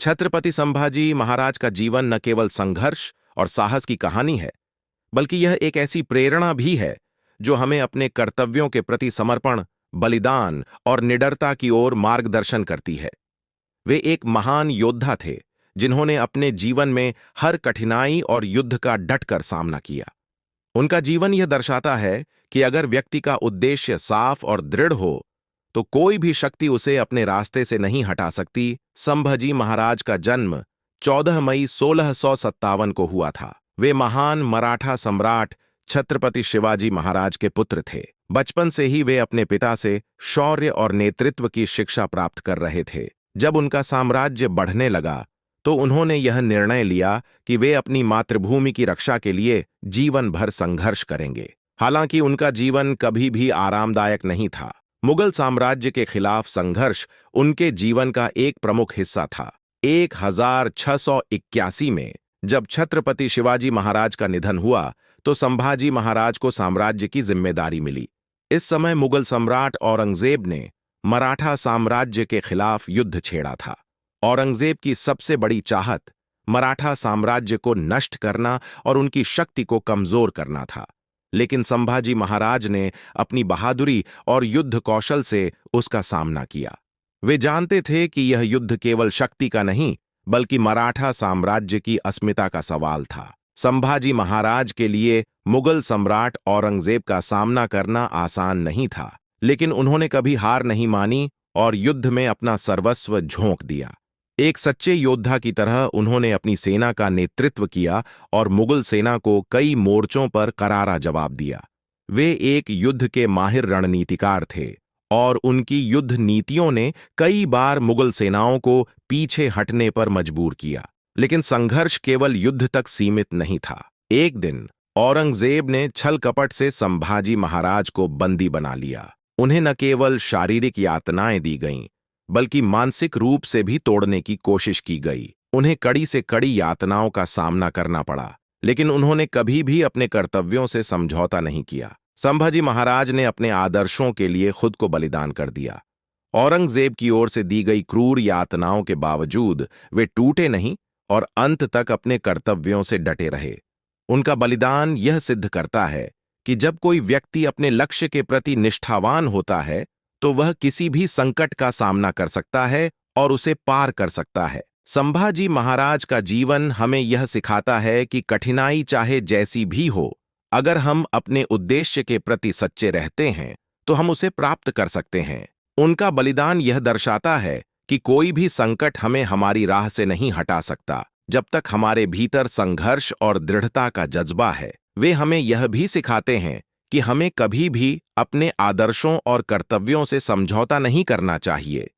छत्रपति संभाजी महाराज का जीवन न केवल संघर्ष और साहस की कहानी है, बल्कि यह एक ऐसी प्रेरणा भी है जो हमें अपने कर्तव्यों के प्रति समर्पण, बलिदान और निडरता की ओर मार्गदर्शन करती है। वे एक महान योद्धा थे जिन्होंने अपने जीवन में हर कठिनाई और युद्ध का डटकर सामना किया। उनका जीवन यह दर्शाता है कि अगर व्यक्ति का उद्देश्य साफ और दृढ़ हो तो कोई भी शक्ति उसे अपने रास्ते से नहीं हटा सकती। संभाजी महाराज का जन्म 14 मई 1657 को हुआ था। वे महान मराठा सम्राट छत्रपति शिवाजी महाराज के पुत्र थे। बचपन से ही वे अपने पिता से शौर्य और नेतृत्व की शिक्षा प्राप्त कर रहे थे। जब उनका साम्राज्य बढ़ने लगा तो उन्होंने यह निर्णय लिया कि वे अपनी मातृभूमि की रक्षा के लिए जीवन भर संघर्ष करेंगे। हालांकि उनका जीवन कभी भी आरामदायक नहीं था। मुगल साम्राज्य के खिलाफ संघर्ष उनके जीवन का एक प्रमुख हिस्सा था। 1681 में जब छत्रपति शिवाजी महाराज का निधन हुआ तो संभाजी महाराज को साम्राज्य की जिम्मेदारी मिली। इस समय मुगल सम्राट औरंगजेब ने मराठा साम्राज्य के खिलाफ युद्ध छेड़ा था। औरंगजेब की सबसे बड़ी चाहत मराठा साम्राज्य को नष्ट करना और उनकी शक्ति को कमजोर करना था, लेकिन संभाजी महाराज ने अपनी बहादुरी और युद्ध कौशल से उसका सामना किया। वे जानते थे कि यह युद्ध केवल शक्ति का नहीं बल्कि मराठा साम्राज्य की अस्मिता का सवाल था। संभाजी महाराज के लिए मुगल सम्राट औरंगजेब का सामना करना आसान नहीं था, लेकिन उन्होंने कभी हार नहीं मानी और युद्ध में अपना सर्वस्व झोंक दिया। एक सच्चे योद्धा की तरह उन्होंने अपनी सेना का नेतृत्व किया और मुगल सेना को कई मोर्चों पर करारा जवाब दिया। वे एक युद्ध के माहिर रणनीतिकार थे और उनकी युद्ध नीतियों ने कई बार मुगल सेनाओं को पीछे हटने पर मजबूर किया। लेकिन संघर्ष केवल युद्ध तक सीमित नहीं था। एक दिन औरंगजेब ने छल कपट से संभाजी महाराज को बंदी बना लिया। उन्हें न केवल शारीरिक यातनाएं दी गईं बल्कि मानसिक रूप से भी तोड़ने की कोशिश की गई। उन्हें कड़ी से कड़ी यातनाओं का सामना करना पड़ा, लेकिन उन्होंने कभी भी अपने कर्तव्यों से समझौता नहीं किया। संभाजी महाराज ने अपने आदर्शों के लिए खुद को बलिदान कर दिया। औरंगजेब की ओर से दी गई क्रूर यातनाओं के बावजूद वे टूटे नहीं और अंत तक अपने कर्तव्यों से डटे रहे। उनका बलिदान यह सिद्ध करता है कि जब कोई व्यक्ति अपने लक्ष्य के प्रति निष्ठावान होता है तो वह किसी भी संकट का सामना कर सकता है और उसे पार कर सकता है। संभाजी महाराज का जीवन हमें यह सिखाता है कि कठिनाई चाहे जैसी भी हो, अगर हम अपने उद्देश्य के प्रति सच्चे रहते हैं तो हम उसे प्राप्त कर सकते हैं। उनका बलिदान यह दर्शाता है कि कोई भी संकट हमें हमारी राह से नहीं हटा सकता जब तक हमारे भीतर संघर्ष और दृढ़ता का जज्बा है। वे हमें यह भी सिखाते हैं कि हमें कभी भी अपने आदर्शों और कर्तव्यों से समझौता नहीं करना चाहिए।